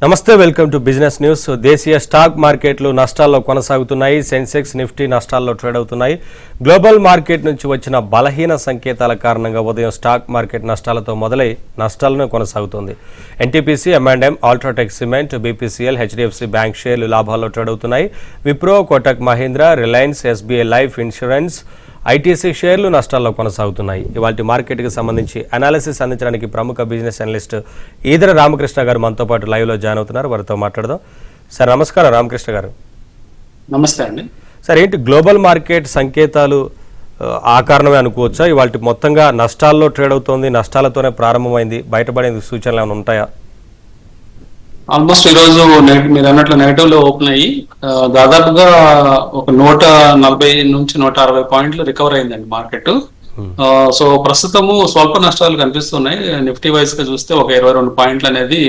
నమస్తే, welcome to business news. దేశీయ stock మార్కెట్లు నష్టాల్లో కొనసాగుతున్నాయి. సెన్సెక్స్, నిఫ్టీ నష్టాల్లో ట్రేడ్ అవుతున్నాయి. గ్లోబల్ మార్కెట్ నుంచి వచ్చిన బలహీన సంకేతాల కారణంగా ఉదయం స్టాక్ మార్కెట్ నష్టాలతో మొదలై నష్టాలను కొనసాగుతుంది. NTPC, M&M, UltraTech cement, BPCL, HDFC bank షేర్లు లాభాల్లో ట్రేడ్ అవుతున్నాయి. Wipro, Kotak Mahindra, Reliance, SBI life insurance, ITC షేర్లు నష్టాల్లో కొనసాగుతున్నాయి. ఇవాళ మార్కెట్కి సంబంధించి అనాలిసిస్ అందించడానికి ప్రముఖ బిజినెస్ అనలిస్ట్ ఈదర రామకృష్ణ గారు మనతో పాటు లైవ్లో జాయిన్ అవుతున్నారు. వారితో మాట్లాడదాం. సార్ నమస్కారం. రామకృష్ణ గారు నమస్తే అండి. సార్, ఏంటి గ్లోబల్ మార్కెట్ సంకేతాలు ఆ కారణమే అనుకోవచ్చా? ఇవాళ మొత్తంగా నష్టాల్లో ట్రేడ్ అవుతోంది, నష్టాలతోనే ప్రారంభమైంది, బయటపడే సూచనలు ఏమైనా ఉంటాయా? ఆల్మోస్ట్ ఈ రోజు మీరు అన్నట్లు నెగటివ్ లో ఓపెన్ అయ్యి దాదాపుగా ఒక 140 నుంచి 160 పాయింట్లు రికవర్ అయిందండి మార్కెట్. సో ప్రస్తుతము స్వల్ప నష్టాలు కనిపిస్తున్నాయి. నిఫ్టీ వైజ్ గా చూస్తే ఒక 22 పాయింట్లు అనేది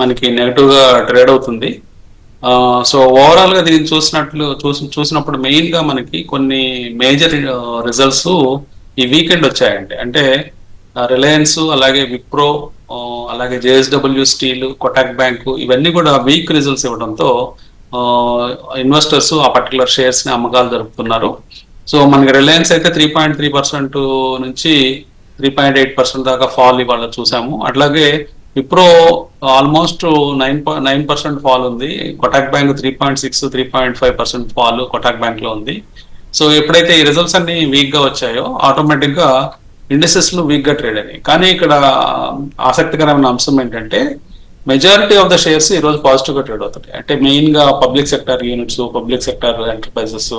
మనకి నెగటివ్ గా ట్రేడ్ అవుతుంది. సో ఓవరాల్ గా దీన్ని చూసినప్పుడు మెయిన్ గా మనకి కొన్ని మేజర్ రిజల్ట్స్ ఈ వీకెండ్ వచ్చాయండి. అంటే రిలయన్స్, అలాగే విప్రో, అలాగే జేఎస్డబ్ల్యూ స్టీల్, కోటక్ బ్యాంకు, ఇవన్నీ కూడా వీక్ రిజల్ట్స్ ఇవ్వడంతో ఇన్వెస్టర్స్ ఆ పర్టికులర్ షేర్స్ ని అమ్మకాలు జరుపుతున్నారు. సో మనకి రిలయన్స్ అయితే 3.3% నుంచి 3.8% దాకా ఫాల్ ఇవాళ చూసాము. అట్లాగే విప్రో ఆల్మోస్ట్ 9% ఫాల్ ఉంది. Kotak bank 3.6, 3.5% fall Kotak bank లో ఉంది. సో ఎప్పుడైతే ఈ రిజల్ట్స్ అన్ని వీక్ గా వచ్చాయో ఆటోమేటిక్ గా ఇండస్ట్రీస్ లో వీక్ గా ట్రేడ్ అయినాయి. కానీ ఇక్కడ ఆసక్తికరమైన అంశం ఏంటంటే మెజారిటీ ఆఫ్ ద షేర్స్ ఈ రోజు పాజిటివ్ గా ట్రేడ్ అవుతాయి. అంటే మెయిన్ గా public sector units, public sector enterprises,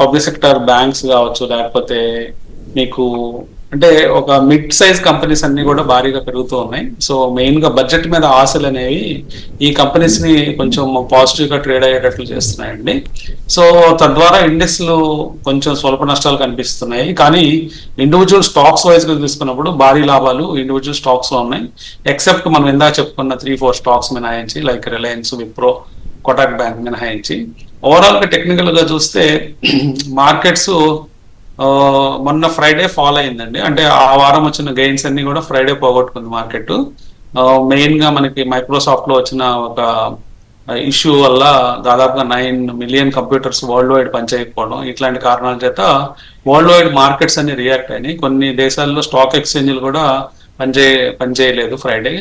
public sector banks కావచ్చు, లేకపోతే మీకు అంటే ఒక మిడ్ సైజ్ కంపెనీస్ అన్ని కూడా భారీగా పెరుగుతూ ఉన్నాయి. సో మెయిన్ గా బడ్జెట్ మీద ఆశలు అనేవి ఈ కంపెనీస్ ని కొంచెం పాజిటివ్ గా ట్రేడ్ అయ్యేటట్లు చేస్తున్నాయండి. సో తద్వారా ఇండెక్స్లు కొంచెం స్వల్ప నష్టాలు కనిపిస్తున్నాయి. కానీ ఇండివిజువల్ స్టాక్స్ వైజ్ గా తీసుకున్నప్పుడు భారీ లాభాలు ఇండివిజువల్ స్టాక్స్ లో ఉన్నాయి. ఎక్సెప్ట్ మనం ఇందాక చెప్పుకున్న 3-4 స్టాక్స్ మినహాయించి, like Reliance, Wipro, Kotak bank మినహాయించి. ఓవరాల్ గా టెక్నికల్ గా చూస్తే మార్కెట్స్ మొన్న ఫ్రైడే ఫాల్ అయిందండి. అంటే ఆ వారం వచ్చిన గెయిన్స్ అన్ని కూడా ఫ్రైడే పోగొట్టుకుంది మార్కెట్. మెయిన్ గా మనకి మైక్రోసాఫ్ట్ లో వచ్చిన ఒక ఇష్యూ వల్ల దాదాపుగా 9 మిలియన్ కంప్యూటర్స్ వరల్డ్ వైడ్ పనిచేయకపోవడం, ఇట్లాంటి కారణాల చేత వరల్డ్ వైడ్ మార్కెట్స్ అన్ని రియాక్ట్ అయినాయి. కొన్ని దేశాల్లో స్టాక్ ఎక్స్చేంజ్లు కూడా పనిచేయలేదు ఫ్రైడే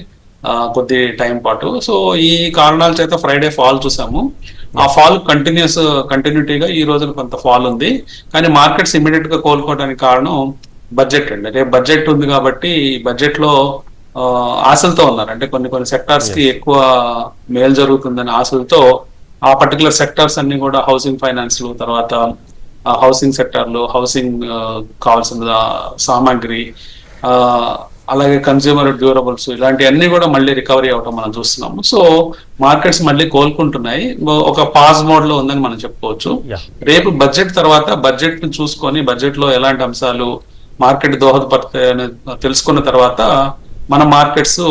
కొద్ది టైం పాటు. సో ఈ కారణాల చేత ఫ్రైడే ఫాల్ చూసాము. ఆ ఫాల్ కంటిన్యూటీగా ఈ రోజున కొంత ఫాల్ ఉంది. కానీ మార్కెట్స్ ఇమీడియట్ గా కోలుకోవడానికి కారణం బడ్జెట్ అండి. రేపు బడ్జెట్ ఉంది కాబట్టి బడ్జెట్ లో ఆశలతో ఉన్నారు. అంటే కొన్ని సెక్టార్స్ కి ఎక్కువ మేలు జరుగుతుందని ఆశలతో ఆ పర్టికులర్ సెక్టార్స్ అన్ని కూడా హౌసింగ్ ఫైనాన్స్, తర్వాత హౌసింగ్ సెక్టార్లు, హౌసింగ్ కావాల్సిన సామాగ్రి, అలాగే కన్స్యూమర్ డ్యూరబుల్స్, ఇలాంటివన్నీ కూడా మళ్ళీ రికవరీ అవటం మనం చూస్తున్నాము. సో మార్కెట్స్ మళ్ళీ కోలుకుంటున్నాయి. ఒక పాజ్ మోడ్ లో ఉందని మనం చెప్పుకోవచ్చు. రేపు బడ్జెట్ తర్వాత బడ్జెట్ ని చూసుకొని బడ్జెట్ లో ఎలాంటి అంశాలు మార్కెట్ దోహదపడతాయని తెలుసుకున్న తర్వాత మన మార్కెట్స్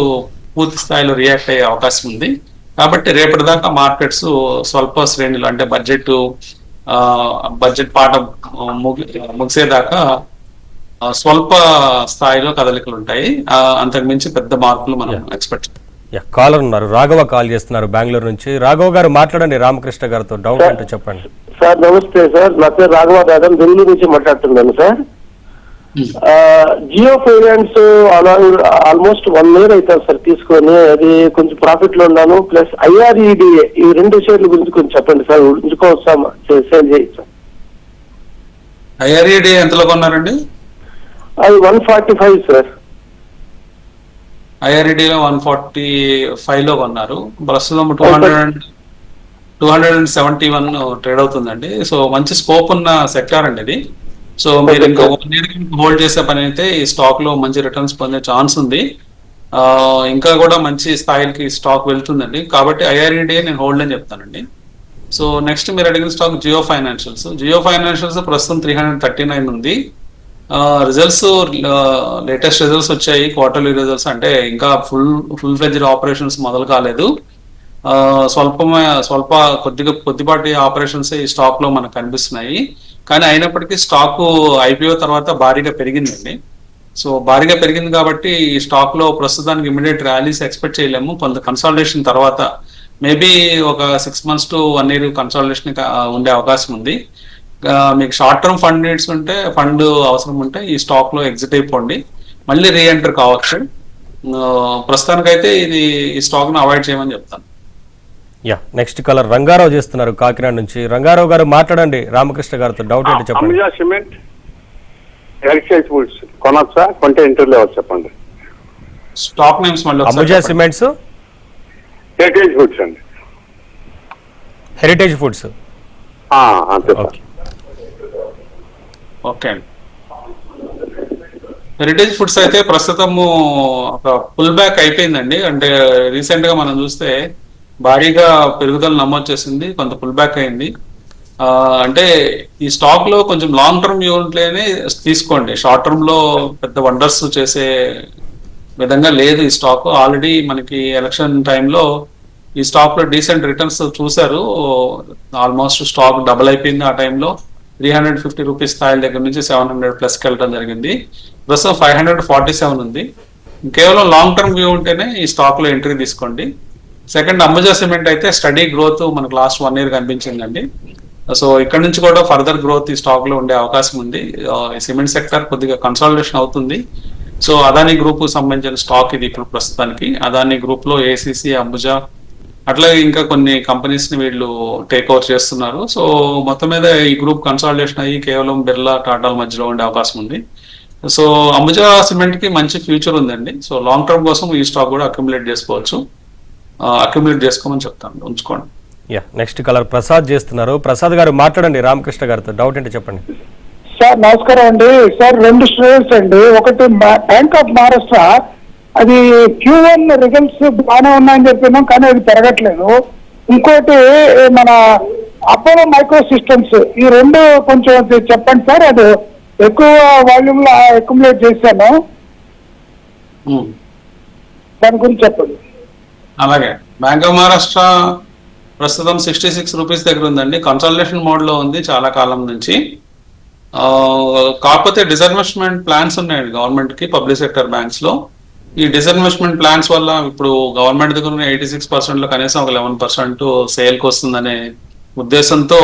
పూర్తి స్థాయిలో రియాక్ట్ అయ్యే అవకాశం ఉంది. కాబట్టి రేపటిదాకా మార్కెట్స్ స్వల్ప శ్రేణులు, అంటే బడ్జెట్ పాట ముగిసేదాకా స్వల్ప స్థాయిలో కదలికలు ఉంటాయి. అంతకు మించి పెద్ద మార్పులు మనం ఎక్స్పెక్ట్. కాలర్ ఉన్నారు, రాఘవ కాల్ చేస్తున్నారు బెంగళూరు నుంచి. రాఘవ గారు మాట్లాడండి రామకృష్ణ గారితో. డౌట్ అంటే చెప్పండి సార్. నమస్తే సార్, నా పేరు రాఘవ దాదం, బెంగళూరు నుంచి మాట్లాడుతున్నాను sir. Jio finance almost 1 year అవుతుంది సార్ తీసుకొని. అది కొంచెం ప్రాఫిట్ లో ఉన్నాను. ప్లస్ IREDA, ఈ 2 షేర్ల గురించి కొంచెం చెప్పండి సార్. ఉంచుకోవచ్చా, సేల్ చేయొచ్చా? IREDA ఎంతలో కొన్నారండి? అది 145 సార్. IREDA 145 లో కొన్నారు. ప్రస్తుతం 271 ట్రేడ్ అవుతుందండి. సో మంచి స్కోప్ ఉన్న సెక్టార్ అండి ఇది. సో మీరు ఇంకా 1 year హోల్డ్ చేసే పని అయితే ఈ స్టాక్ లో మంచి రిటర్న్స్ పొందే ఛాన్స్ ఉంది. ఇంకా కూడా మంచి స్థాయికి స్టాక్ వెళ్తుందండి. కాబట్టి IREDA నేను హోల్డ్ అని చెప్తానండి. సో నెక్స్ట్ మీరు అడిగిన స్టాక్ జియో ఫైనాన్షియల్స్ ప్రస్తుతం 339 ఉంది. రిజల్ట్స్ లేటెస్ట్ రిజల్ట్స్ వచ్చాయి, క్వార్టర్లీ రిజల్ట్స్. అంటే ఇంకా ఫుల్ ఫ్లెడ్జ్డ్ ఆపరేషన్స్ మొదలు కాలేదు. కొద్దిపాటి ఆపరేషన్స్ ఈ స్టాక్ లో మనకు కనిపిస్తున్నాయి. కానీ అయినప్పటికీ స్టాక్ IPO తర్వాత భారీగా పెరిగిందండి. సో భారీగా పెరిగింది కాబట్టి ఈ స్టాక్ లో ప్రస్తుతానికి ఇమీడియట్ ర్యాలీస్ ఎక్స్పెక్ట్ చేయలేము. కొంత కన్సాలిడేషన్ తర్వాత మేబీ ఒక 6 months to 1 year కన్సాలిడేషన్ ఉండే అవకాశం ఉంది. మీకు షార్ట్ టర్మ్ ఫండ్ నీడ్స్ ఉంటే, ఫండ్ అవసరం ఉంటే ఈ స్టాక్ లో ఎగ్జిట్ అయిపోండి, మళ్ళీ రీఎంటర్ కావచ్చు. ప్రస్తుతానికైతే ఈ స్టాక్ ను అవాయిడ్ చేయమని చెప్తాను. నెక్స్ట్ కలర్ రంగారావు చేస్తున్నారు కాకినాడ నుంచి. రంగారావు గారు మాట్లాడండి రామకృష్ణ గారితో. డౌట్ ఏంటి చెప్పండి. అంబుజా సిమెంట్, హెరిటేజ్ ఫుడ్స్ కొనొచ్చా, కొంటే ఇంటర్ లెవెల్ చెప్పండి. స్టాక్ నేమ్స్ మళ్ళీ అంబుజా సిమెంట్స్, హెరిటేజ్ ఫుడ్స్ అండి. హెరిటేజ్ ఫుడ్స్ అంతే సార్. ఓకే అండి. హెరిటేజ్ ఫుడ్స్ అయితే ప్రస్తుతము ఒక పుల్ బ్యాక్ అయిపోయిందండి. అంటే రీసెంట్ గా మనం చూస్తే భారీగా పెరుగుదల నమోదు చేసింది, కొంత పుల్ బ్యాక్ అయింది. అంటే ఈ స్టాక్ లో కొంచెం లాంగ్ టర్మ్ వ్యూ ఉంటేనే తీసుకోండి. షార్ట్ టర్మ్ లో పెద్ద వండర్స్ చేసే విధంగా లేదు ఈ స్టాక్. ఆల్రెడీ మనకి ఎలక్షన్ టైంలో ఈ స్టాక్ లో డీసెంట్ రిటర్న్స్ చూశారు. ఆల్మోస్ట్ స్టాక్ డబుల్ అయిపోయింది ఆ టైంలో. 350 రూపీస్ స్థాయిల దగ్గర నుంచి 700+ వెళ్ళడం జరిగింది. ప్రస్తుతం 547 ఉంది. కేవలం లాంగ్ టర్మ్ వ్యూ ఉంటేనే ఈ స్టాక్ లో ఎంట్రీ తీసుకోండి. సెకండ్, అంబుజా సిమెంట్ అయితే స్టడీ గ్రోత్ మనకు లాస్ట్ 1 year కనిపించిందండి. సో ఇక్కడ నుంచి కూడా ఫర్దర్ గ్రోత్ ఈ స్టాక్ లో ఉండే అవకాశం ఉంది. ఈ సిమెంట్ సెక్టర్ కొద్దిగా కన్సాలిడేషన్ అవుతుంది. సో అదానీ గ్రూప్ సంబంధించిన స్టాక్ ఇది ఇప్పుడు ప్రస్తుతానికి. అదానీ గ్రూప్ లో ఏసీసీ, అంబుజా, అట్లాగే ఇంకా కొన్ని కంపెనీస్ ని వీళ్ళు టేక్ ఓవర్ చేస్తున్నారు. సో మొత్తం మీద ఈ గ్రూప్ కన్సాలిడేషన్ అయ్యి కేవలం బిర్లా, టాటాల మధ్యలో ఉండే అవకాశం ఉంది. సో అంబుజా సిమెంట్ కి మంచి ఫ్యూచర్ ఉందండి. సో లాంగ్ టర్మ్ కోసం ఈ స్టాక్ కూడా అక్యుములేట్ చేసుకోవచ్చు. అక్యుములేట్ చేసుకోమని చెప్తాను, ఉంచుకోండి. నెక్స్ట్ కలర్ ప్రసాద్ చేస్తున్నారు. ప్రసాద్ గారు మాట్లాడండి రామకృష్ణ గారితో. డౌట్ ఏంటి చెప్పండి. సార్ నమస్కారం అండి. సార్ 2 షేర్స్ అండి. ఒకటి బ్యాంక్ ఆఫ్ మహారాష్ట్ర, అది Q1 రిజల్ట్స్ బాగానే ఉన్నాయని చెప్పినాం కానీ అది పెరగట్లేదు. ఇంకోటి మన అపోలో మైక్రో సిస్టమ్స్, ఈ 2 కొంచెం చెప్పండి సార్. అది ఎక్కువ వాల్యూమ్ లో అక్యుములేట్ చేశాను, దాని గురించి చెప్పండి. అలాగే బ్యాంక్ ఆఫ్ మహారాష్ట్ర ప్రస్తుతం 66 రూపీస్ దగ్గర ఉందండి. కన్సల్టేషన్ మోడ్ లో ఉంది చాలా కాలం నుంచి. కాకపోతే డిస్ఇన్వెస్ట్మెంట్ ప్లాన్స్ ఉన్నాయండి గవర్నమెంట్ కి పబ్లిక్ సెక్టర్ బ్యాంక్స్ లో. ఈ డిస్ఇన్వెస్ట్మెంట్ ప్లాన్స్ వల్ల ఇప్పుడు గవర్నమెంట్ దగ్గర ఉన్న 86% లో కనీసం ఒక 11% సేల్ కి వస్తుందనే ఉద్దేశంతో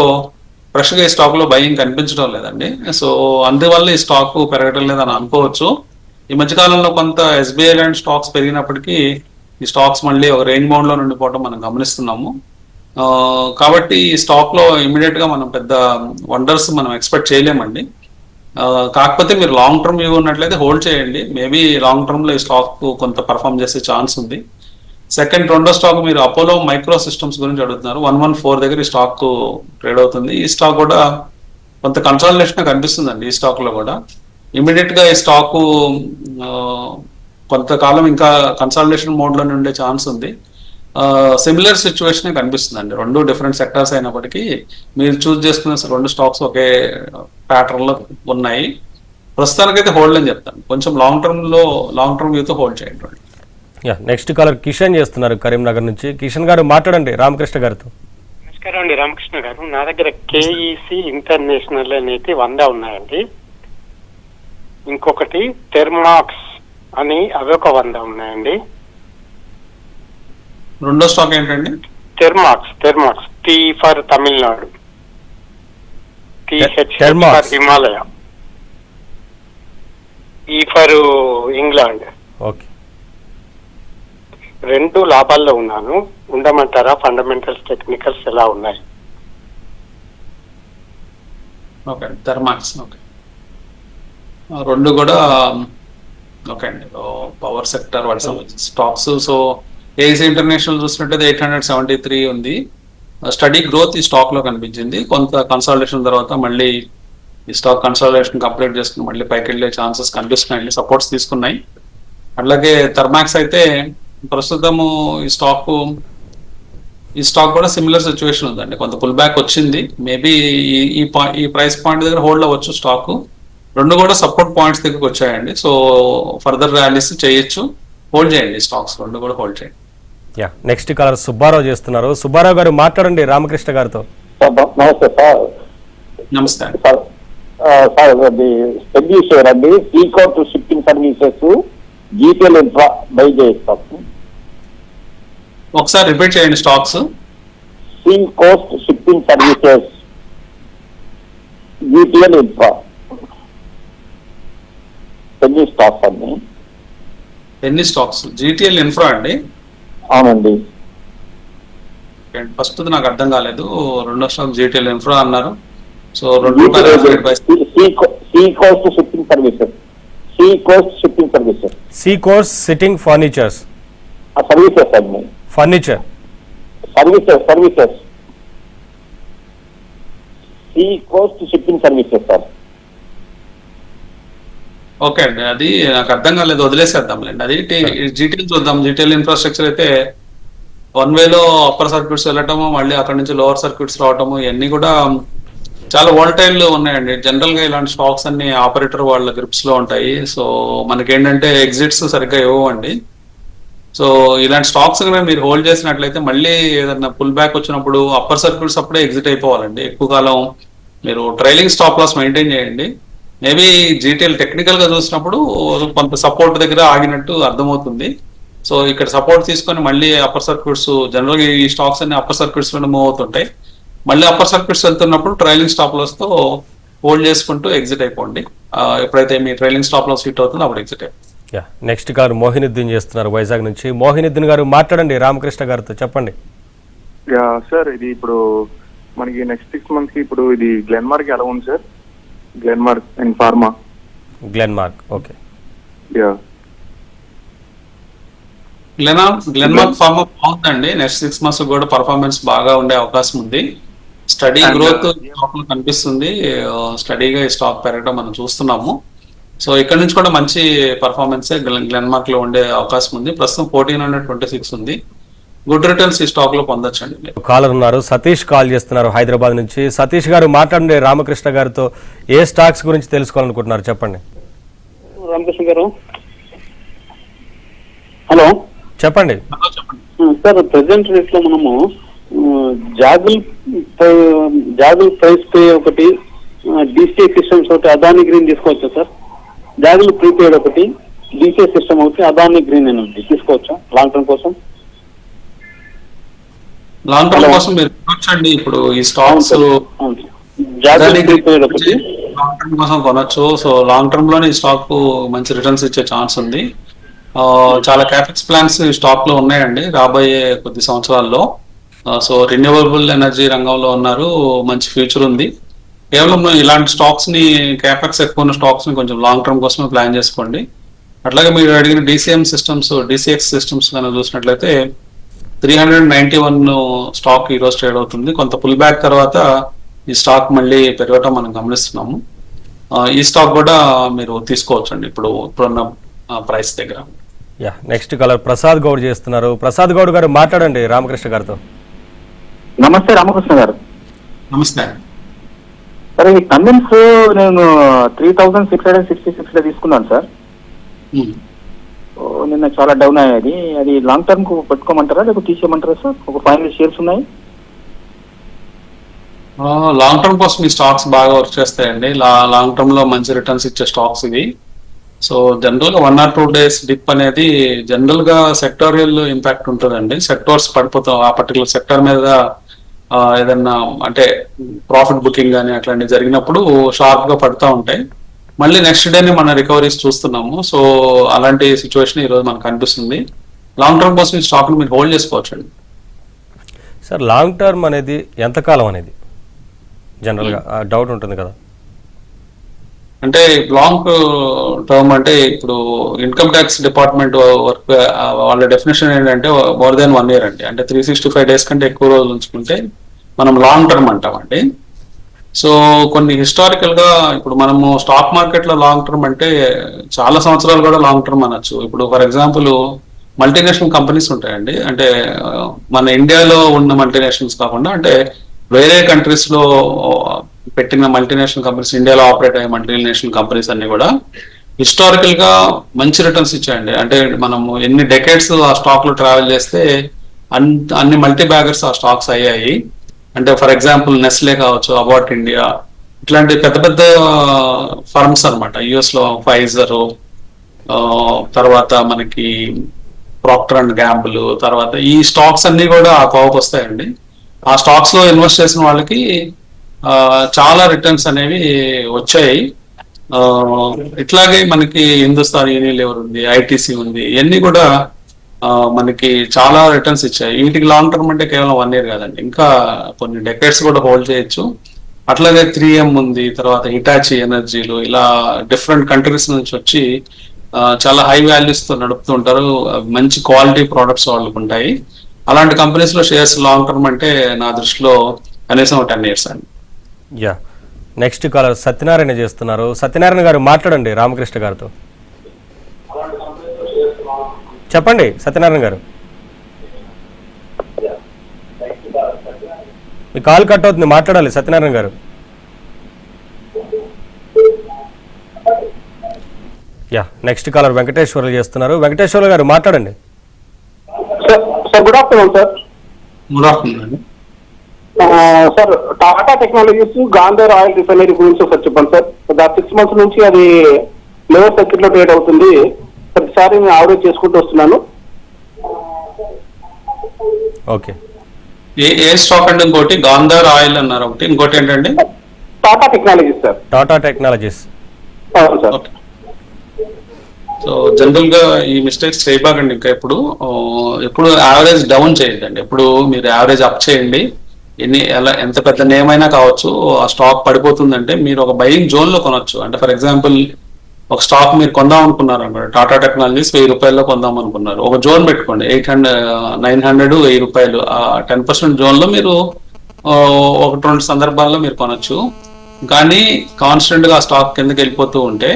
ఫ్రెష్ గా ఈ స్టాక్ లో బయింగ్ కనిపించడం లేదండి. సో అందువల్ల ఈ స్టాక్ పెరగడం లేదని అనుకోవచ్చు. ఈ మధ్యకాలంలో కొంత ఎస్బీఐ లాంటి స్టాక్స్ పెరిగినప్పటికీ ఈ స్టాక్స్ మళ్ళీ ఒక రేంజ్ బౌండ్ లో ఉండిపోవడం మనం గమనిస్తున్నాము. కాబట్టి ఈ స్టాక్ లో ఇమీడియట్ గా మనం పెద్ద వండర్స్ మనం ఎక్స్పెక్ట్ చేయలేమండి. కాకపోతే మీరు లాంగ్ టర్మ్ వ్యూ ఉన్నట్లయితే హోల్డ్ చేయండి. మేబీ లాంగ్ టర్మ్ లో ఈ స్టాక్ కొంత పర్ఫామ్ చేసే ఛాన్స్ ఉంది. సెకండ్, రెండో స్టాక్ మీరు అపోలో మైక్రో సిస్టమ్స్ గురించి అడుగుతున్నారు. 114 దగ్గర ఈ స్టాక్ ట్రేడ్ అవుతుంది. ఈ స్టాక్ కూడా కొంత కన్సాలిడేషన్ కనిపిస్తుందండి. ఈ స్టాక్ లో కూడా ఇమీడియట్ గా ఈ స్టాక్ కొంతకాలం ఇంకా కన్సాలిడేషన్ మోడ్ లోనే ఉండే ఛాన్స్ ఉంది. సిమిలర్ సిచ్యువేషన్ కనిపిస్తుందండి. 2 డిఫరెంట్ సెక్టర్స్ అయినప్పటికీ మీరు చూస్ చేసుకున్న 2 స్టాక్స్ ఒకే ప్యాటర్న్ లో ఉన్నాయి. ప్రస్తుతానికైతే హోల్డ్ అని చెప్తాను. కొంచెం లాంగ్ టర్మ్ వ్యూతో హోల్డ్ చేయండి. నెక్స్ట్ కలర్ కిషన్ చేస్తున్నారు కరీంనగర్ నుంచి. కిషన్ గారు మాట్లాడండి రామకృష్ణ గారితో. నమస్కారం అండి రామకృష్ణ గారు. నా దగ్గర కేఈసి ఇంటర్నేషనల్ అనేది 100 ఉన్నాయండి. ఇంకొకటి టెర్మాక్స్ అని అవి ఒక 100 ఉన్నాయండి. రెండో స్టాక్ ఏంటండి? Thermax T for Tamil Nadu, TH for Himalaya, E for England. Okay, 2 లాభాల్లో ఉన్నాను. ఉండమంటారా? ఫండమెంటల్స్, టెక్నికల్స్ ఎలా ఉన్నాయి? ఓకే, థర్మాక్స్. ఓకే, 2 కూడా ఓకే అండి. పవర్ సెక్టర్ వాటి సంబంధించిన స్టాక్స్. సో ఏసీ ఇంటర్నేషనల్ చూసినట్టయితే 873 ఉంది. స్టడీ గ్రోత్ ఈ స్టాక్ లో కనిపించింది. కొంత కన్సాలిడేషన్ తర్వాత మళ్ళీ ఈ స్టాక్ కన్సాలిడేషన్ కంప్లీట్ చేసుకుని మళ్ళీ పైకి వెళ్ళే ఛాన్సెస్ కనిపిస్తున్నాయండి. సపోర్ట్స్ తీసుకున్నాయి. అట్లాగే థర్మాక్స్ అయితే ప్రస్తుతము ఈ స్టాక్ కూడా సిమిలర్ సిచ్యువేషన్ ఉందండి. కొంత పుల్ బ్యాక్ వచ్చింది. మేబీ ఈ ప్రైస్ పాయింట్ దగ్గర హోల్డ్ అవ్వచ్చు స్టాక్. 2 కూడా సపోర్ట్ పాయింట్స్ దగ్గరకు వచ్చాయండి. సో ఫర్దర్ ర్యాలీస్ చేయొచ్చు. హోల్డ్ చేయండి స్టాక్స్, 2 కూడా హోల్డ్ చేయండి. నెక్స్ట్ కలర్ సుబ్బారావు చేస్తున్నారు. సుబ్బారావు గారు మాట్లాడండి రామకృష్ణ గారితో. నమస్తే సార్. నమస్తే. సార్ అది స్టెబిషేర్ అండి, sea coast shipping services, GPL infra buy చేస్తాం. ఒకసారి రిపీట్ చేయండి stocks. Sea coast shipping services, GPL infra, ఎన్ని స్టాక్స్ అండి? ఎన్ని స్టాక్స్? జీటీఎల్ ఇన్ఫ్రా అండి. అవునండి. ఫస్ట్ నాకు అర్థం కాలేదు, రెండో స్టాక్ జీటీఎల్ ఇన్ఫ్రా అన్నారు. So sea coast shipping services, sea coast shipping services, sea course sitting furnitures, services అండి, furniture services, sea coast shipping services sir. Okay అండి, అది నాకు అర్థం కాలేదు, వదిలేసేద్దాంలేండి. అది జీటీఎల్ చూద్దాం. జీటీఎల్ ఇన్ఫ్రాస్ట్రక్చర్ అయితే వన్ వేలో అప్పర్ సర్క్యూట్స్ వెళ్ళటము, మళ్ళీ అక్కడ నుంచి లోవర్ సర్క్యూట్స్ రావటము, ఇవన్నీ కూడా చాలా వాలటైల్ ఉన్నాయండి. జనరల్ గా ఇలాంటి స్టాక్స్ అన్ని ఆపరేటర్ వాళ్ళ గ్రిప్స్ లో ఉంటాయి. సో మనకేంటంటే ఎగ్జిట్స్ సరిగ్గా ఇవ్వండి. సో ఇలాంటి స్టాక్స్ మీరు హోల్డ్ చేసినట్లయితే మళ్ళీ ఏదైనా పుల్ బ్యాక్ వచ్చినప్పుడు అప్పర్ సర్క్యూట్స్ అప్పుడే ఎగ్జిట్ అయిపోవాలండి. ఎక్కువ కాలం మీరు ట్రైలింగ్ స్టాప్ లాస్ మెయింటైన్ చేయండి. మేబీ జీటీఎల్ టెక్నికల్ గా చూసినప్పుడు కొంత సపోర్ట్ దగ్గర ఆగినట్టు అర్థమవుతుంది. సో ఇక్కడ సపోర్ట్ తీసుకొని మళ్ళీ అప్పర్ సర్క్యూట్స్, జనరల్ గా ఈ స్టాక్స్ అన్ని అప్పర్ సర్క్యూట్స్ లో మూవ్ అవుతుంటాయి. మళ్ళీ అప్పర్ సర్క్యూట్స్ వెళ్తున్నప్పుడు ట్రైలింగ్ స్టాప్ లాస్ తో హోల్డ్ చేసుకుంటూ ఎగ్జిట్ అయిపోండి. ఎప్పుడైతే మీ ట్రైలింగ్ స్టాప్ లాస్ హిట్ అవుతుందో అప్పుడు ఎగ్జిట్ అయిపోండి. నెక్స్ట్ గారు మోహినుద్దీన్ చేస్తున్నారు వైజాగ్ నుంచి. మోహినుద్దీన్ గారు మాట్లాడండి రామకృష్ణ గారితో, చెప్పండి. సార్ ఇది ఇప్పుడు మనకి నెక్స్ట్ 6 months కి ఇప్పుడు ఇది గ్లెన్మార్క్ ఎలా ఉంది sir? Glenmark and pharma. Glenmark, okay. Glenmark pharma బాగుందండి. నెక్స్ట్ 6 months కూడా పర్ఫార్మెన్స్ బాగా ఉండే అవకాశం ఉంది. స్టడీ గ్రోత్ కనిపిస్తుంది. స్టడీగా ఈ స్టాక్ పెరగడం మనం చూస్తున్నాము. సో ఇక్కడ నుంచి కూడా మంచి పర్ఫార్మెన్స్ గ్లెన్మార్క్ లో ఉండే అవకాశం ఉంది. ప్రస్తుతం 1426 ఉంది. గుడ్ రిటర్న్స్ ఈ స్టాక్ లో పొందొచ్చండి. కాలర్ ఉన్నారు, సతీష్ కాల్ చేస్తున్నారు హైదరాబాద్ నుంచి. సతీష్ గారు మాట్లాడండి రామకృష్ణ గారితో. ఏ స్టాక్స్ గురించి తెలుసుకోవాలనుకుంటున్నారు, చెప్పండి. రామకృష్ణ గారు, హలో చెప్పండి. సార్, ప్రెసెంట్ రేట్ లో మనము జాగుల్ ప్రైస్ పే ఒకటి, డిసిఏ సిస్టమ్స్ ఒకటి, అదాని గ్రీన్ తీసుకోవచ్చా సార్? జాగుల్ ప్రీపెయిడ్ ఒకటి, డిసిఏ సిస్టమ్ ఒకటి, అదాని గ్రీన్ అనేది తీసుకోవచ్చా లాంగ్ టర్మ్ కోసం? లాంగ్ టర్మ్ కోసం మీరు కొనొచ్చండి. ఇప్పుడు ఈ స్టాక్స్ జాగుల్ ప్రీపెయిడ్ ఒకటి లాంగ్ టర్మ్ కోసం కొనొచ్చు. సో లాంగ్ టర్మ్ లోనే ఈ స్టాక్ మంచి రిటర్న్స్ ఇచ్చే ఛాన్స్ ఉంది. చాలా క్యాపెక్స్ ప్లాన్స్ ఈ స్టాక్ లో ఉన్నాయండి రాబోయే కొద్ది సంవత్సరాల్లో. సో రిన్యూవబుల్ ఎనర్జీ రంగంలో ఉన్నారు, మంచి ఫ్యూచర్ ఉంది. కేవలం ఇలాంటి స్టాక్స్ ని, క్యాపెక్స్ ఎక్కువ ఉన్న స్టాక్స్ ని కొంచెం లాంగ్ టర్మ్ కోసమే ప్లాన్ చేసుకోండి. అట్లాగే మీరు అడిగిన డిసిఎక్స్ సిస్టమ్స్ కనుక చూసినట్లయితే 391 స్టాక్ ఈ రోజు ట్రేడ్ అవుతుంది. కొంత పుల్ బ్యాక్ తర్వాత ఈ స్టాక్ మళ్ళీ పెరగటం మనం గమనిస్తున్నాము. ఈ స్టాక్ కూడా మీరు తీసుకోవచ్చండి ఇప్పుడున్న ప్రైస్ దగ్గర. నెక్స్ట్ కలర్ ప్రసాద్ గౌడ్ చేస్తున్నారు. ప్రసాద్ గౌడ్ గారు మాట్లాడండి రామకృష్ణ గారితో. నమస్తే రామకృష్ణ గారు. నమస్తే. సార్, ఈ కన్వెన్స్ నేను 3666 లో తీసుకున్నాను సార్. నిన్న చాలా డౌన్ అయ్యేది. అది లాంగ్ టర్మ్ కు పెట్టుకోమంటారా లేకపోతే తీసేయమంటారా సార్? ఒక 500 షేర్స్ ఉన్నాయి. లాంగ్ టర్మ్ కోసం ఈ స్టాక్స్ బాగా వర్క్ చేస్తాయండి. లాంగ్ టర్మ్ లో మంచి రిటర్న్స్ ఇచ్చే స్టాక్స్ ఇవి. సో జనరల్ గా 1 or 2 days డిప్ అనేది జనరల్ గా సెక్టోరియల్ ఇంపాక్ట్ ఉంటుందండి. సెక్టర్స్ పడిపోతాం, ఆ పర్టికులర్ సెక్టర్ మీద ఏదన్నా అంటే ప్రాఫిట్ బుకింగ్ కానీ అట్లాంటివి జరిగినప్పుడు షార్ప్ గా పడుతూ ఉంటాయి. మళ్ళీ నెక్స్ట్ డేనే మన రికవరీస్ చూస్తున్నాము. సో అలాంటి సిచ్యువేషన్ ఈ రోజు మనకు కనిపిస్తుంది. లాంగ్ టర్మ్ కోసం ఈ స్టాక్ ని మీరు హోల్డ్ చేసుకోవచ్చు అండి. సార్, లాంగ్ టర్మ్ అనేది ఎంతకాలం అనేది జనరల్గా డౌట్ ఉంటుంది కదా. అంటే లాంగ్ టర్మ్ అంటే ఇప్పుడు ఇన్కమ్ ట్యాక్స్ డిపార్ట్మెంట్ వర్క్ వాళ్ళ డెఫినేషన్ ఏంటంటే మోర్ దెన్ 1 year అండి. అంటే 365 days కంటే ఎక్కువ రోజులు ఉంచుకుంటే మనం లాంగ్ టర్మ్ అంటామండి. సో కొన్ని హిస్టారికల్ గా ఇప్పుడు మనము స్టాక్ మార్కెట్ లో లాంగ్ టర్మ్ అంటే చాలా సంవత్సరాలు కూడా లాంగ్ టర్మ్ అనొచ్చు. ఇప్పుడు ఫర్ ఎగ్జాంపుల్ మల్టీనేషనల్ కంపెనీస్ ఉంటాయండి. అంటే మన ఇండియాలో ఉన్న మల్టీనేషనల్స్ కాకుండా అంటే వేరే కంట్రీస్ లో పెట్టిన మల్టీనేషనల్ కంపెనీస్, ఇండియాలో ఆపరేట్ అయ్యే మల్టీనేషనల్ కంపెనీస్ అన్ని కూడా హిస్టారికల్ గా మంచి రిటర్న్స్ ఇచ్చాయండి. అంటే మనము ఎన్ని డెకేడ్స్ ఆ స్టాక్ లో ట్రావెల్ చేస్తే అన్ని మల్టీ బ్యాగర్స్ ఆ స్టాక్స్ అయ్యాయి. అంటే ఫర్ ఎగ్జాంపుల్ నెస్లే కావచ్చు, అబాట్ ఇండియా, ఇట్లాంటి పెద్ద పెద్ద ఫర్మ్స్ అనమాట. యుఎస్ లో ఫైజర్, తర్వాత మనకి ప్రాక్టర్ అండ్ గ్యాంబుల్, తర్వాత ఈ స్టాక్స్ అన్ని కూడా ఆ కోవకు వస్తాయండి. ఆ స్టాక్స్ లో ఇన్వెస్ట్ చేసిన వాళ్ళకి చాలా రిటర్న్స్ అనేవి వచ్చాయి. ఇట్లాగే మనకి హిందుస్థాన్ యూనిలివర్ ఉంది, ఐటీసీ ఉంది, ఇవన్నీ కూడా మనకి చాలా రిటర్న్స్ ఇచ్చాయి. వీటికి లాంగ్ టర్మ్ అంటే కేవలం 1 year కాదండి, ఇంకా కొన్ని డెకేడ్స్ కూడా హోల్డ్ చేయొచ్చు. అట్లాగే 3M ఉంది, తర్వాత హిటాచి ఎనర్జీలు, ఇలా డిఫరెంట్ కంట్రీస్ నుంచి వచ్చి చాలా హై వాల్యూస్ తో నడుపుతూ ఉంటారు. మంచి క్వాలిటీ ప్రోడక్ట్స్ వాళ్ళకు ఉంటాయి. అలాంటి కంపెనీస్ లో షేర్స్ లాంగ్ టర్మ్ అంటే నా దృష్టిలో కనీసం 10 years అండి. యా, నెక్స్ట్ కాలర్ సత్యనారాయణ చేస్తున్నారు. సత్యనారాయణ గారు మాట్లాడండి రామకృష్ణ గారితో. చెప్పండి సత్యనారాయణ గారు. మీ కాల్ కట్ అవుతుంది, మాట్లాడాలి సత్యనారాయణ గారు. యా, నెక్స్ట్ కాలర్ వెంకటేశ్వర్లు చేస్తున్నారు. వెంకటేశ్వర్లు గారు మాట్లాడండి. Sir good afternoon sir. Good afternoon అండి. Sir Tata technologies Gandhar oil refinery గురించి ఒకసారి చెప్పండి సార్. 6 months నుంచి అది లోవర్ సర్క్యూట్ లో ట్రేడ్ అవుతుంది. ప్రతిసారి నేను ఆవరేజ్ చేసుకుంటూ వస్తున్నాను. ఓకే, ఏ స్టాక్ అండి? ఇంకోటి గాంధార్ ఆయిల్ అన్నారు, ఒకటి ఇంకోటి ఏంటండి? Tata technologies sir. Tata technologies. అవును సార్. సో జనరల్ గా ఈ మిస్టేక్స్ చేయబాకండి. ఇంకా ఎప్పుడు యావరేజ్ డౌన్ చేయొద్దండి. ఎప్పుడు మీరు యావరేజ్ అప్ చేయండి. ఎంత పెద్ద నేమ్ అయినా కావచ్చు, ఆ స్టాక్ పడిపోతుందంటే మీరు ఒక బయింగ్ జోన్ లో కొనొచ్చు. అంటే ఫర్ ఎగ్జాంపుల్ ఒక స్టాక్ మీరు కొందాం అనుకున్నారు అనుకోండి, టాటా టెక్నాలజీస్ 1000 రూపాయల్లో కొందాం అనుకున్నారు, ఒక జోన్ పెట్టుకోండి, 800, 900, 1000 రూపాయలు. ఆ 10% జోన్ లో మీరు 1-2 సందర్భాల్లో మీరు కొనొచ్చు. కానీ కాన్స్టెంట్ గా ఆ స్టాక్ కిందకి వెళ్ళిపోతూ ఉంటే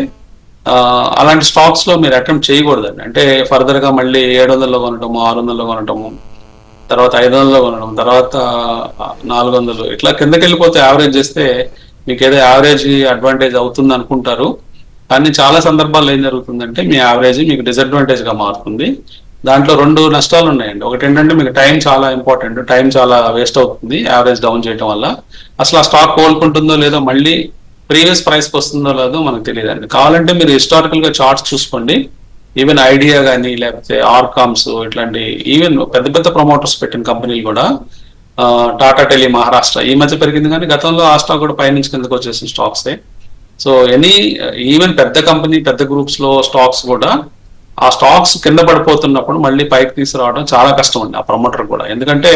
అలాంటి స్టాక్స్ లో మీరు అటెంప్ట్ చేయకూడదండి. అంటే ఫర్దర్ గా మళ్ళీ 700లో కొనటము, 600లో కొనటము, తర్వాత 500లో కొనడం, తర్వాత 400, ఇట్లా కిందకి వెళ్ళిపోతే యావరేజ్ చేస్తే మీకు ఏదో యావరేజ్ అడ్వాంటేజ్ అవుతుంది అనుకుంటారు. కానీ చాలా సందర్భాల్లో ఏం జరుగుతుందంటే మీ యావరేజ్ మీకు డిసడ్వాంటేజ్ గా మారుతుంది. దాంట్లో 2 నష్టాలు ఉన్నాయండి. ఒకటి ఏంటంటే మీకు టైం చాలా ఇంపార్టెంట్, టైం చాలా వేస్ట్ అవుతుంది యావరేజ్ డౌన్ చేయడం వల్ల. అసలు ఆ స్టాక్ కోలుకుంటుందో లేదో, మళ్ళీ ప్రీవియస్ ప్రైస్కి వస్తుందో లేదో మనకు తెలియదండి. కావాలంటే మీరు హిస్టారికల్ గా చార్ట్స్ చూసుకోండి. ఈవెన్ ఐడియా కానీ, లేకపోతే ఆర్కామ్స్, ఇట్లాంటి ఈవెన్ పెద్ద పెద్ద ప్రమోటర్స్ పెట్టిన కంపెనీలు కూడా, టాటా టెలి మహారాష్ట్ర ఈ మధ్య పెరిగింది, కానీ గతంలో ఆ స్టాక్ కూడా పైనుంచి కిందకు వచ్చేసిన స్టాక్సే. సో ఈవెన్ పెద్ద కంపెనీ, పెద్ద గ్రూప్స్ లో స్టాక్స్ కూడా ఆ స్టాక్స్ కింద పడిపోతున్నప్పుడు మళ్ళీ పైకి తీసుకురావడం చాలా కష్టం అండి ఆ ప్రమోటర్ కూడా. ఎందుకంటే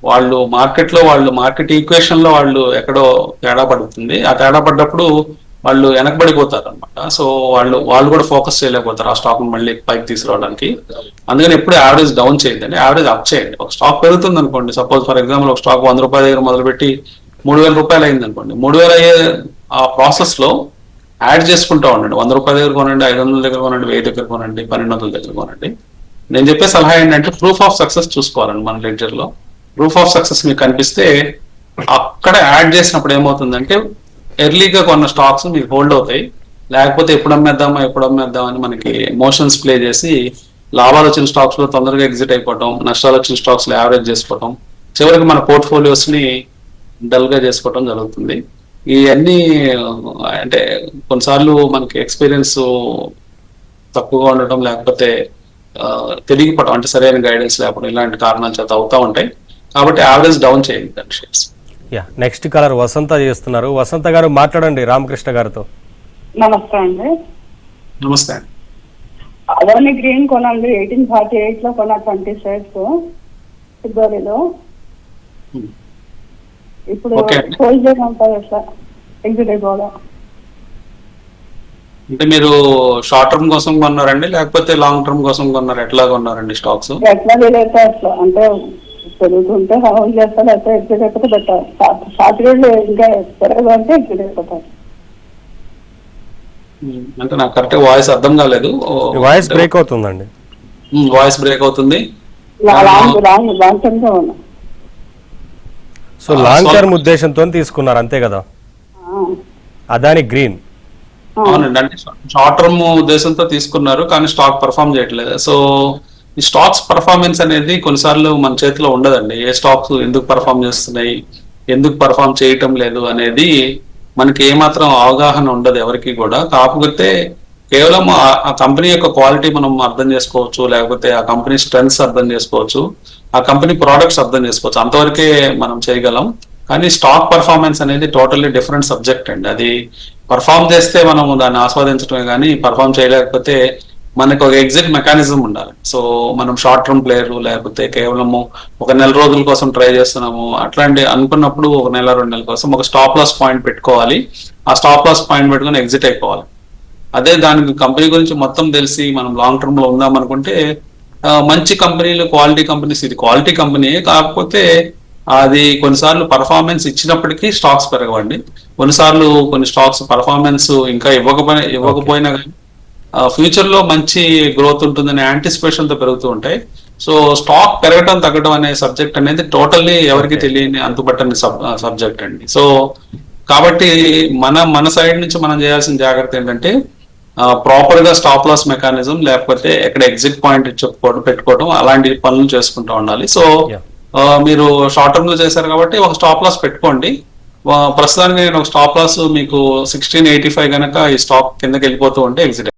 వాళ్ళు మార్కెట్ ఈక్వేషన్ లో వాళ్ళు ఎక్కడో తేడా పడుతుంది. ఆ తేడా పడ్డప్పుడు వాళ్ళు వెనకబడిపోతారు అనమాట. సో వాళ్ళు కూడా ఫోకస్ చేయలేకపోతారు ఆ స్టాక్ మళ్ళీ పైకి తీసుకురావడానికి. అందుకని ఎప్పుడు యావరేజ్ డౌన్ చేయొద్దండి, యావరేజ్ అప్ చేయండి. ఒక స్టాక్ పెరుగుతుంది అనుకోండి, సపోజ్ ఫర్ ఎగ్జాంపుల్ ఒక స్టాక్ 100 రూపాయల దగ్గర మొదలుపెట్టి 3000 రూపాయలు అయింది అనుకోండి, 3000 అయ్యే ఆ ప్రాసెస్ లో యాడ్ చేసుకుంటా ఉండండి. 100 రూపాయల దగ్గర కొనండి, 500 దగ్గర కొనండి, 1000 దగ్గర కొనండి, 1200 దగ్గర కొనండి. నేను చెప్పే సలహా ఏంటంటే ప్రూఫ్ ఆఫ్ సక్సెస్ చూసుకోవాలండి. మన లెడ్జర్ లో ప్రూఫ్ ఆఫ్ సక్సెస్ మీకు కనిపిస్తే అక్కడ యాడ్ చేసినప్పుడు ఏమవుతుందంటే ఎర్లీగా కొన్న స్టాక్స్ మీకు హోల్డ్ అవుతాయి. లేకపోతే ఎప్పుడు అమ్మేద్దామా అని మనకి ఎమోషన్స్ ప్లే చేసి లాభాలు వచ్చిన స్టాక్స్ లో తొందరగా ఎగ్జిట్ అయిపోవటం, నష్టాలు వచ్చిన స్టాక్స్ లో యావరేజ్ చేసుకోవటం, చివరికి మన పోర్ట్ఫోలియోస్ ని డల్ గా చేసుకోవటం జరుగుతుంది. ఇవన్నీ అంటే కొన్నిసార్లు మనకి ఎక్స్పీరియన్స్ తక్కువగా ఉండటం, లేకపోతే తెలియకపోవడం, అంటే సరైన గైడెన్స్ లేకపోవడం, ఇలాంటి కారణాల చేత అవుతా ఉంటాయి. కాబట్టి యావరేజ్ డౌన్ చేయండి షేర్స్. యా, నెక్స్ట్ కాలర్ వసంత చేస్తున్నారు. వసంత గారు మాట్లాడండి రామకృష్ణ గారితో. నమస్తే అండి. నమస్తే అండి. అదాని గ్రీన్ కొనండి, 1848 లో కొన్న 20 shares ఫిబ్రవరిలో. ఇప్పుడు హోల్డ్ చేయమంటారు సార్, ఎగ్జిట్ అయిపోవడం. అంటే మీరు షార్ట్ టర్మ్ కోసం కొన్నారండి, లేకపోతే లాంగ్ టర్మ్ కోసం కొన్నారు? ఎట్లా కొన్నారండి స్టాక్స్? ఎట్లా వీలైతే అట్లా, అంటే పెరుగుతుంటే హోల్డ్ చేస్తారు, అయితే ఎగ్జిట్ అయిపోతే బెటర్. షార్ట్ రేట్ ఇంకా పెరగదు అంటే ఎగ్జిట్ అయిపోతారు. అంటే నాకు కరెక్ట్ వాయిస్ అర్థం కాలేదు. వాయిస్ బ్రేక్ అవుతుందండి. వాయిస్ బ్రేక్ అవుతుంది. లాంగ్ టర్మ్ గా ఉన్నా. సో లాంగ్ టర్మ్ ఉద్దేశంతో తీసుకున్నారు అంతే కదా అదాని గ్రీన్? అవునండి, అంటే షార్ట్ టర్మ్ ఉద్దేశంతో తీసుకున్నారు, కానీ స్టాక్ పర్ఫామ్ చేయట్లేదు. సో ఈ స్టాక్స్ పర్ఫార్మెన్స్ అనేది కొన్నిసార్లు మన చేతిలో ఉండదండి. ఏ స్టాక్స్ ఎందుకు పర్ఫామ్ చేస్తున్నాయి, ఎందుకు పర్ఫామ్ చేయటం లేదు అనేది మనకి ఏమాత్రం అవగాహన ఉండదు ఎవరికి కూడా. కాకపోతే కేవలం ఆ కంపెనీ యొక్క క్వాలిటీ మనం అర్థం చేసుకోవచ్చు, లేకపోతే ఆ కంపెనీ స్ట్రెంగ్స్ అర్థం చేసుకోవచ్చు, ఆ కంపెనీ ప్రోడక్ట్స్ అర్థం చేసుకోవచ్చు, అంతవరకే మనం చేయగలం. కానీ స్టాక్ పర్ఫార్మెన్స్ అనేది టోటల్లీ డిఫరెంట్ సబ్జెక్ట్ అండి. అది పర్ఫామ్ చేస్తే మనం దాన్ని ఆస్వాదించడమే, కానీ పర్ఫామ్ చేయలేకపోతే మనకు ఒక ఎగ్జిట్ మెకానిజం ఉండాలి. సో మనం షార్ట్ టర్మ్ ప్లేయర్, లేకపోతే కేవలము ఒక నెల రోజుల కోసం ట్రై చేస్తున్నాము అట్లాంటి అనుకున్నప్పుడు ఒక నెల 2 నెలల కోసం ఒక స్టాప్ లాస్ పాయింట్ పెట్టుకోవాలి. ఆ స్టాప్ లాస్ పాయింట్ పెట్టుకుని ఎగ్జిట్ అయిపోవాలి. అదే దానికి కంపెనీ గురించి మొత్తం తెలిసి మనం లాంగ్ టర్మ్ లో ఉందాం అనుకుంటే మంచి కంపెనీలు, క్వాలిటీ కంపెనీస్, ఇది క్వాలిటీ కంపెనీ కాకపోతే అది కొన్నిసార్లు పర్ఫార్మెన్స్ ఇచ్చినప్పటికీ స్టాక్స్ పెరగవండి. కొన్నిసార్లు కొన్ని స్టాక్స్ పర్ఫార్మెన్స్ ఇంకా ఇవ్వకపోయినా కానీ ఫ్యూచర్ లో మంచి గ్రోత్ ఉంటుందనే యాంటిసిపేషన్ తో పెరుగుతూ ఉంటాయి. సో స్టాక్ పెరగటం తగ్గడం అనే సబ్జెక్ట్ అనేది టోటల్లీ ఎవరికి తెలియని అంతుపట్టని సబ్జెక్ట్ అండి. సో కాబట్టి మన సైడ్ నుంచి మనం చేయాల్సిన జాగ్రత్త ఏంటంటే ప్రాపర్ గా స్టాప్ లాస్ మెకానిజం, లేకపోతే ఎక్కడ ఎగ్జిట్ పాయింట్ పెట్టుకోవడం, అలాంటి పనులు చేసుకుంటూ ఉండాలి. సో మీరు షార్ట్ టర్మ్ లో చేశారు కాబట్టి ఒక స్టాప్ లాస్ పెట్టుకోండి. ప్రస్తుతానికి నేను ఒక స్టాప్ లాస్ మీకు 1685 గనక ఈ స్టాక్ కిందకి వెళ్ళిపోతూ ఉంటే ఎగ్జిట్